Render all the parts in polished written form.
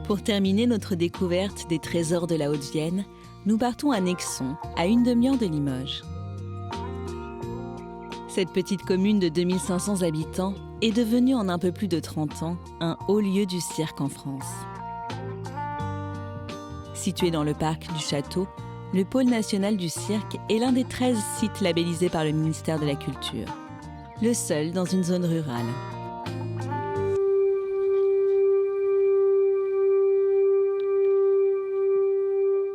Pour terminer notre découverte des trésors de la Haute-Vienne, nous partons à Nexon, à une demi-heure de Limoges. Cette petite commune de 2500 habitants est devenue en un peu plus de 30 ans un haut lieu du cirque en France. Situé dans le parc du Château, le pôle national du cirque est l'un des 13 sites labellisés par le ministère de la Culture. Le seul dans une zone rurale.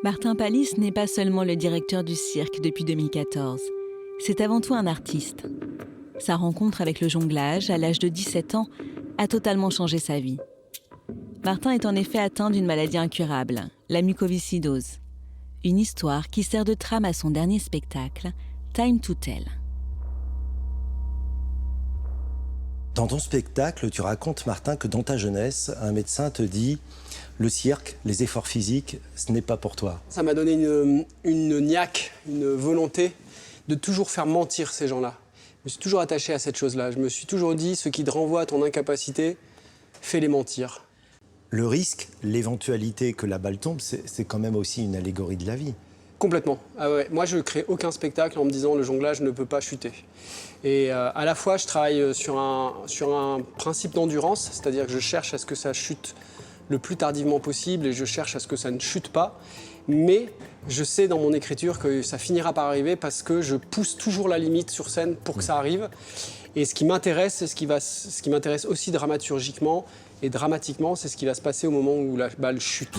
Martin Palis n'est pas seulement le directeur du cirque depuis 2014. C'est avant tout un artiste. Sa rencontre avec le jonglage, à l'âge de 17 ans, a totalement changé sa vie. Martin est en effet atteint d'une maladie incurable, la mucoviscidose. Une histoire qui sert de trame à son dernier spectacle, Time to Tell. Dans ton spectacle, tu racontes, Martin, que dans ta jeunesse, un médecin te dit « Le cirque, les efforts physiques, ce n'est pas pour toi ». Ça m'a donné une niaque, une volonté de toujours faire mentir ces gens-là. Je me suis toujours attaché à cette chose-là. Je me suis toujours dit, ce qui te renvoie à ton incapacité, fais-les mentir. Le risque, l'éventualité que la balle tombe, c'est quand même aussi une allégorie de la vie. Complètement. Ah ouais. Moi, je ne crée aucun spectacle en me disant le jonglage ne peut pas chuter. Et à la fois, je travaille sur un principe d'endurance, c'est-à-dire que je cherche à ce que ça chute le plus tardivement possible et je cherche à ce que ça ne chute pas. Mais je sais dans mon écriture que ça finira par arriver parce que je pousse toujours la limite sur scène pour que ça arrive. Et ce qui m'intéresse, c'est ce qui m'intéresse aussi dramaturgiquement et dramatiquement, c'est ce qui va se passer au moment où la balle chute.